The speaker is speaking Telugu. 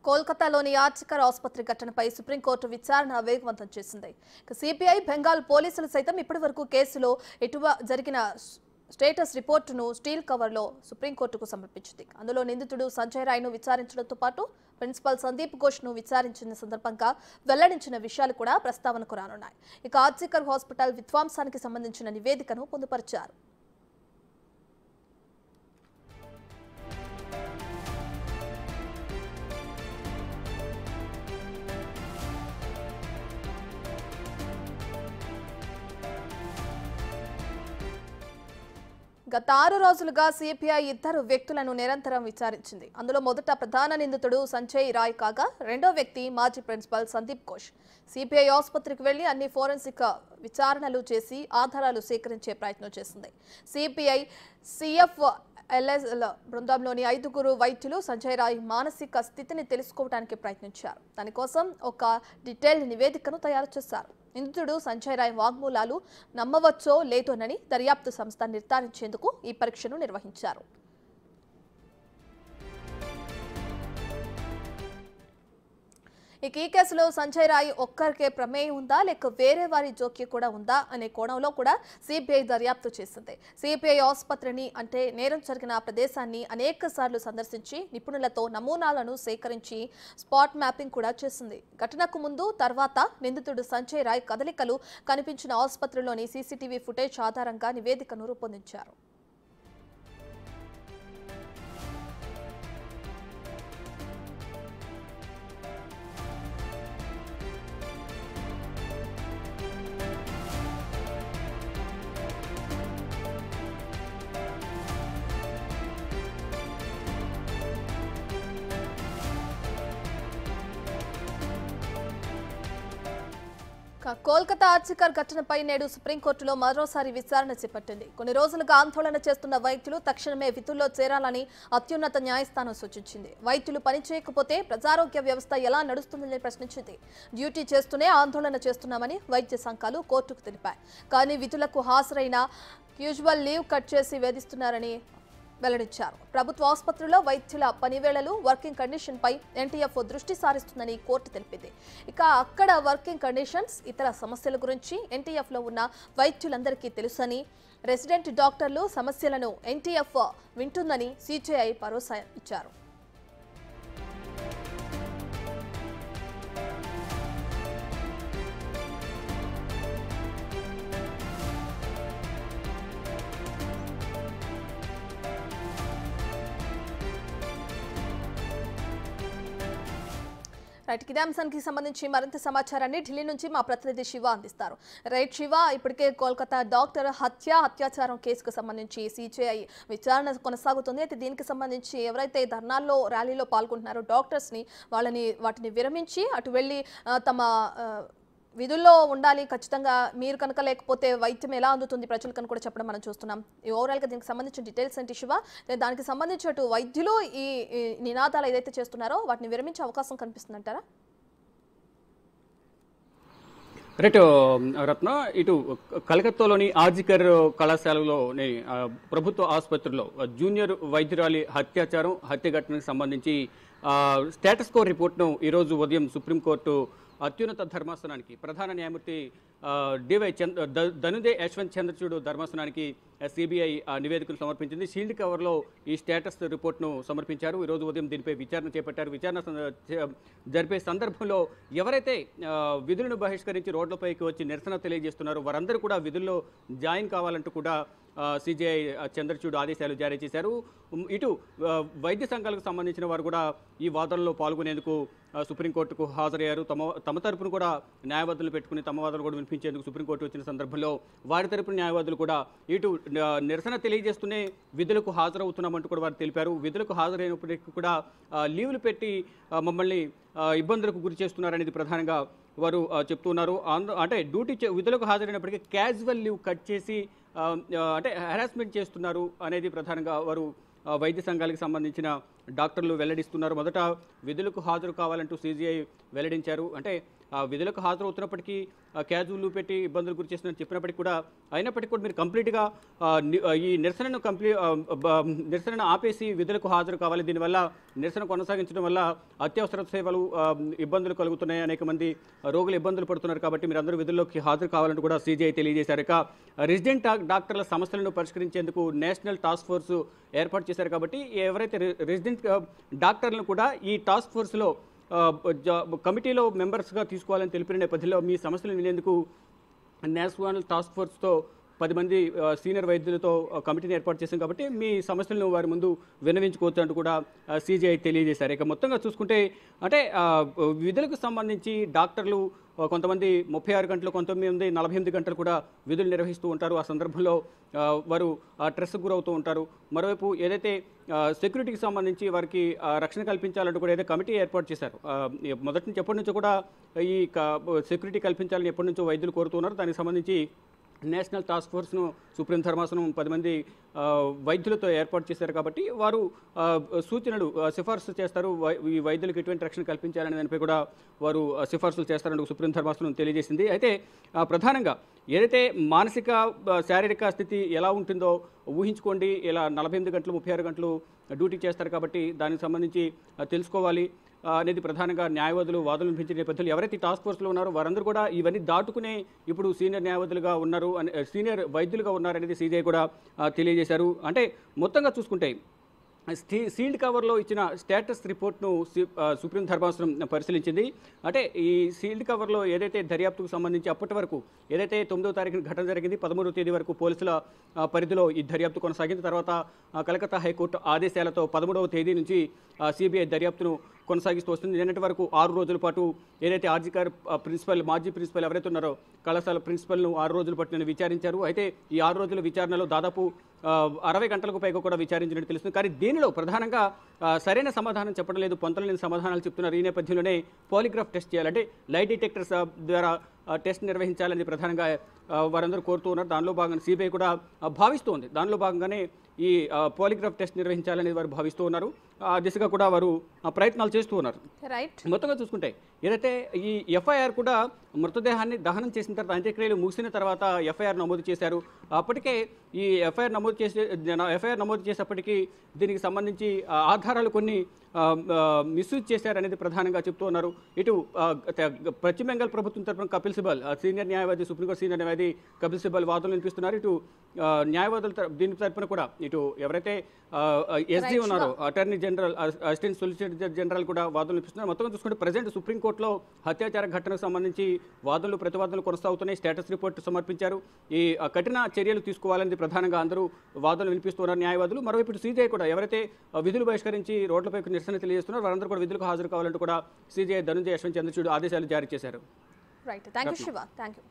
కోల్కతాలోని ఆర్చికర్ ఆసుపత్రి ఘటనపై సుప్రీంకోర్టు విచారణ వేగవంతం చేసింది. సిబిఐ, బెంగాల్ పోలీసులు సైతం ఇప్పటివరకు కేసులో జరిగిన స్టేటస్ రిపోర్టును స్టీల్ కవర్లో సుప్రీంకోర్టుకు సమర్పించింది. అందులో నిందితుడు సంజయ్ రాయ్ను విచారించడంతో పాటు ప్రిన్సిపల్ సందీప్ ఘోష్ను విచారించిన సందర్భంగా వెల్లడించిన విషయాలు కూడా ప్రస్తావనకు రానున్నాయి. ఇక ఆర్చికర్ హాస్పిటల్ విధ్వంసానికి సంబంధించిన నివేదికను పొందుపరిచారు. గత 6 రోజులుగా సిబిఐ ఇద్దరు వ్యక్తులను నిరంతరం విచారించింది. అందులో మొదట ప్రధాన నిందితుడు సంజయ్ రాయ్ కాగా రెండో వ్యక్తి మాజీ ప్రిన్సిపల్ సందీప్ ఘోష్. సిబిఐ ఆసుపత్రికి వెళ్లి అన్ని ఫోరెన్సిక్ విచారణలు చేసి ఆధారాలు సేకరించే ప్రయత్నం చేసింది. సిబిఐ సిఎఫ్ఎల్ఎల్ బృందంలోని 5గురు వైద్యులు సంజయ్ రాయ్ మానసిక స్థితిని తెలుసుకోవడానికి ప్రయత్నించారు. దానికోసం ఒక డీటెయిల్డ్ నివేదికను తయారు చేశారు. నిందితుడు సంజయ్ రాయ్ వాగ్మూలాలు నమ్మవచ్చో లేదోనని దర్యాప్తు సంస్థ నిర్ధారించేందుకు ఈ పరీక్షను నిర్వహించారు. ఇక ఈ కేసులో సంజయ్ రాయ్ ఒక్కరికే ప్రమేయం ఉందా లేక వేరే వారి జోక్యం కూడా ఉందా అనే కోణంలో కూడా సిబిఐ దర్యాప్తు చేసింది. సిబిఐ ఆసుపత్రిని అంటే నేరం జరిగిన ప్రదేశాన్ని అనేక సార్లు సందర్శించి నిపుణులతో నమూనాలను సేకరించి స్పాట్ మ్యాపింగ్ కూడా చేసింది. ఘటనకు ముందు తర్వాత నిందితుడు సంజయ్ రాయ్ కదలికలు కనిపించిన ఆసుపత్రిలోని సీసీటీవీ ఫుటేజ్ ఆధారంగా నివేదికను రూపొందించారు. కోల్కతా ఆర్చికర్ ఘటనపై నేడు సుప్రీంకోర్టులో మరోసారి విచారణ చేపట్టింది. కొన్ని రోజులుగా ఆందోళన చేస్తున్న వైద్యులు తక్షణమే విధుల్లో చేరాలని అత్యున్నత న్యాయస్థానం సూచించింది. వైద్యులు పనిచేయకపోతే ప్రజారోగ్య వ్యవస్థ ఎలా నడుస్తుందని ప్రశ్నించింది. డ్యూటీ చేస్తూనే ఆందోళన చేస్తున్నామని వైద్య సంఘాలు కోర్టుకు తెలిపాయి. కానీ విధులకు హాజరైన యూజువల్ లీవ్ కట్ చేసి వేధిస్తున్నారని వెల్లడించారు. ప్రభుత్వ ఆసుపత్రుల్లో వైద్యుల పనివేళలు, వర్కింగ్ కండిషన్ పై ఎన్టీఎఫ్ దృష్టి సారిస్తుందని కోర్టు తెలిపింది. ఇక అక్కడ వర్కింగ్ కండిషన్స్, ఇతర సమస్యల గురించి ఎన్టీఎఫ్ లో ఉన్న వైద్యులందరికీ తెలుసని, రెసిడెంట్ డాక్టర్లు సమస్యలను ఎన్టీఎఫ్ వింటుందని సిజేఐ భరోసా ఇచ్చారు. ఇదే అంశానికి సంబంధించి మరింత సమాచారాన్ని ఢిల్లీ నుంచి మా ప్రతినిధి శివ అందిస్తారు. రైట్ శివ, ఇప్పటికే కోల్కతా డాక్టర్ అత్యాచారం కేసుకు సంబంధించి సిజేఐ విచారణ కొనసాగుతుంది. అయితే దీనికి సంబంధించి ఎవరైతే ధర్నాల్లో ర్యాలీలో పాల్గొంటున్నారో డాక్టర్స్ని వాటిని విరమించి అటు వెళ్ళి తమ విధుల్లో ఉండాలి, ఖచ్చితంగా మీరు కనుక లేకపోతే వైద్యం ఎలా అందుతుంది ప్రజలకు కూడా చెప్పడం మనం చూస్తున్నాం. ఓవరాల్గా దీనికి సంబంధించిన డీటెయిల్స్ ఏంటి శివ? దానికి సంబంధించి అటు వైద్యులు ఈ నినాదాలు ఏదైతే చేస్తున్నారో వాటిని విరమించే అవకాశం కనిపిస్తుందంటారా? రైట్ రత్న, ఇటు కలకత్తాలోని ఆర్జికర్ కళాశాలలోని ప్రభుత్వ ఆసుపత్రిలో జూనియర్ వైద్యురాలి హత్య ఘటనకు సంబంధించి స్టేటస్ కో రిపోర్ట్ను ఈరోజు ఉదయం సుప్రీంకోర్టు అత్యున్నత ధర్మాసనానికి ప్రధాన న్యాయమూర్తి డివై ధనుదే యశ్వంత్ చంద్రచూడ్ ధర్మాసనానికి సిబిఐ నివేదికను సమర్పించింది. షీల్డ్ కవర్లో ఈ స్టేటస్ రిపోర్ట్ను సమర్పించారు. ఈరోజు ఉదయం దీనిపై విచారణ చేపట్టారు. విచారణ జరిపే సందర్భంలో ఎవరైతే విధులను బహిష్కరించి రోడ్లపైకి వచ్చి నిరసన తెలియజేస్తున్నారో వారందరూ కూడా విధుల్లో జాయిన్ కావాలంటూ కూడా సిజేఐ చంద్రచూడ్ ఆదేశాలు జారీ చేశారు. ఇటు వైద్య సంఘాలకు సంబంధించిన వారు కూడా ఈ వాదనలో పాల్గొనేందుకు సుప్రీంకోర్టుకు హాజరయ్యారు. తమ తరపున కూడా న్యాయవాదులు పెట్టుకుని తమ వాదనలు కూడా వినిపించేందుకు సుప్రీంకోర్టు వచ్చిన సందర్భంలో వారి తరపున న్యాయవాదులు కూడా ఇటు నిరసన తెలియజేస్తూనే విధులకు హాజరవుతున్నామంటూ కూడా వారు తెలిపారు. విధులకు హాజరైనప్పటికీ కూడా లీవ్లు పెట్టి మమ్మల్ని ఇబ్బందులకు గురి చేస్తున్నారనేది ప్రధానంగా వారు చెప్తున్నారు. అంటే విధులకు హాజరైనప్పటికీ క్యాజువల్ లీవ్ కట్ చేసి అంటే హెరాస్మెంట్ చేస్తున్నారు అనేది ప్రధానంగా వారు వైద్య సంఘాలకు సంబంధించిన డాక్టర్లు వెల్లడిస్తున్నారు. మొదట విధులకు హాజరు కావాలంటూ సీజీఐ వెల్లడించారు. అంటే విధులకు హాజరవుతున్నప్పటికీ క్యాజువల్ పెట్టి ఇబ్బందులు గురి చేస్తున్నట్టు చెప్పినప్పటికీ కూడా అయినప్పటికీ కూడా మీరు కంప్లీట్గా ఈ నిరసనను ఆపేసి విధులకు హాజరు కావాలి. దీనివల్ల నిరసన కొనసాగించడం వల్ల అత్యవసర సేవలు ఇబ్బందులు కలుగుతున్నాయి, అనేక మంది రోగులు ఇబ్బందులు పడుతున్నారు కాబట్టి మీరు అందరూ విధుల్లోకి హాజరు కావాలంటూ కూడా సీజీఐ తెలియజేశారు. ఇక రెసిడెంట్ డాక్టర్ల సమస్యలను పరిష్కరించేందుకు నేషనల్ టాస్క్ ఫోర్స్ ఏర్పాటు చేశారు కాబట్టి ఎవరైతే రెసిడెంట్ డాక్టర్లను కూడా ఈ టాస్క్ ఫోర్స్లో కమిటీలో మెంబర్స్గా తీసుకోవాలని తెలిపిన నేపథ్యంలో మీ సమస్యలు వినేందుకు నేషనల్ టాస్క్ ఫోర్స్తో 10 మంది సీనియర్ వైద్యులతో కమిటీని ఏర్పాటు చేశాం కాబట్టి మీ సమస్యలను వారి ముందు విన్నవించుకోవచ్చు అంటూ కూడా సీజీఐ తెలియజేశారు. ఇక మొత్తంగా చూసుకుంటే అంటే విధులకు సంబంధించి డాక్టర్లు కొంతమంది 36 గంటలు, కొంతమంది 48 గంటలు కూడా విధులు నిర్వహిస్తూ ఉంటారు. ఆ సందర్భంలో వారు స్ట్రెస్కు గురవుతూ ఉంటారు. మరోవైపు ఏదైతే సెక్యూరిటీకి సంబంధించి వారికి రక్షణ కల్పించాలంటూ కూడా ఏదైతే కమిటీ ఏర్పాటు చేశారు, మొదటి నుంచి ఎప్పటి నుంచో కూడా ఈ సెక్యూరిటీ కల్పించాలని ఎప్పటి నుంచో వైద్యులు కోరుతున్నారు. దానికి సంబంధించి నేషనల్ టాస్క్ ఫోర్స్ను సుప్రీం ధర్మాసనం 10 మంది వైద్యులతో ఏర్పాటు చేశారు కాబట్టి వారు సూచనలు సిఫార్సు చేస్తారు. ఈ వైద్యులకు ఎటువంటి రక్షణ కల్పించాలనే దానిపై కూడా వారు సిఫార్సులు చేస్తారంటూ సుప్రీం ధర్మాసనం తెలియజేసింది. అయితే ప్రధానంగా ఏదైతే మానసిక శారీరక స్థితి ఎలా ఉంటుందో ఊహించుకోండి. ఇలా 48 గంటలు 36 గంటలు డ్యూటీ చేస్తారు కాబట్టి దానికి సంబంధించి తెలుసుకోవాలి అనేది ప్రధానంగా న్యాయవాదులు వాదనలు వినిపించిన నేపథ్యంలో ఎవరైతే టాస్క్ ఫోర్స్లో ఉన్నారో వారందరూ కూడా ఇవన్నీ దాటుకునే ఇప్పుడు సీనియర్ న్యాయవాదులుగా ఉన్నారు, సీనియర్ వైద్యులుగా ఉన్నారనేది సీజీఐ కూడా తెలియజేశారు. అంటే మొత్తంగా చూసుకుంటే సీల్డ్ కవర్లో ఇచ్చిన స్టేటస్ రిపోర్ట్ను సుప్రీం ధర్మాసనం పరిశీలించింది. అంటే ఈ సీల్డ్ కవర్లో ఏదైతే దర్యాప్తుకు సంబంధించి అప్పటి వరకు ఏదైతే 9వ తారీఖున ఘటన జరిగింది, 13వ తేదీ వరకు పోలీసుల పరిధిలో ఈ దర్యాప్తు కొనసాగింది. తర్వాత కలకత్తా హైకోర్టు ఆదేశాలతో 13వ తేదీ నుంచి సిబిఐ దర్యాప్తును కొనసాగిస్తూ వస్తుంది. నిన్నటి వరకు 6 రోజుల పాటు ఏదైతే ఆర్జీకర్ ప్రిన్సిపల్, మాజీ ప్రిన్సిపల్ ఎవరైతే ఉన్నారో కళాశాల ప్రిన్సిపల్ను 6 రోజుల పాటు నేను విచారించారు. అయితే ఈ 6 రోజుల విచారణలో దాదాపు 60 గంటలకు పైగా కూడా విచారించినట్టు తెలుస్తుంది. కానీ దీనిలో ప్రధానంగా సరైన సమాధానం చెప్పడం లేదు, పొంతలేని సమాధానాలు చెప్తున్నారు. ఈ నేపథ్యంలోనే పాలిగ్రాఫ్ టెస్ట్ చేయాలంటే లై డిటెక్టర్స్ ద్వారా టెస్ట్ నిర్వహించాలని ప్రధానంగా వారందరూ కోరుతూ ఉన్నారు. దానిలో భాగంగా సిబిఐ కూడా భావిస్తోంది. దానిలో భాగంగానే ఈ పాలిగ్రాఫ్ టెస్ట్ నిర్వహించాలని వారు భావిస్తూ ఉన్నారు. ఆ దిశగా కూడా వారు ప్రయత్నాలు చేస్తూ ఉన్నారు. మొత్తంగా చూసుకుంటే ఏదైతే ఈ ఎఫ్ఐఆర్ కూడా మృతదేహాన్ని దహనం చేసిన తర్వాత అంత్యక్రియలు ముగిసిన తర్వాత ఎఫ్ఐఆర్ నమోదు చేశారు. అప్పటికే ఈ ఎఫ్ఐఆర్ నమోదు చేసేప్పటికీ దీనికి సంబంధించి ఆధారాలు కొన్ని మిస్యూజ్ చేశారనేది ప్రధానంగా చెప్తూ ఉన్నారు. ఇటు పశ్చిమ బెంగాల్ ప్రభుత్వం తరఫున కపిల్ సిబల్ సీనియర్ న్యాయవాది, సుప్రీంకోర్టు సీనియర్ న్యాయవాది కపిల్ సిబల్ వాదనలు వినిపిస్తున్నారు. ఇటు న్యాయవాదుల దీని తరఫున కూడా ఇటు ఎవరైతే ఎస్జీ ఉన్నారో attorney general, assistant solicitor general కూడా వాదనలు వినిపిస్తున్నారు. మొత్తం చూసుకుంటే ప్రజెంట్ సుప్రీంకోర్టులో హత్యాచార ఘటనకు సంబంధించి వాదనలు ప్రతివాదనలు కొనసాగుతున్నాయి. స్టేటస్ రిపోర్ట్ సమర్పించారు. ఈ కఠిన చర్యలు తీసుకోవాలని ప్రధానంగా అందరూ వాదనలు వినిపిస్తున్నారు న్యాయవాదులు. మరోవైపు సీజీఐ కూడా ఎవరైతే విధులు బహిష్కరించి రోడ్లపై నిరసన తెలియజేస్తున్నారు వారందరూ కూడా విధులకు హాజరు కావాలంటూ కూడా సీజీఐ ధనంజయ యశ్వంత్ చంద్రచూడ్ ఆదేశాలు జారీ చేశారు. Right, thank you Shiva, thank you.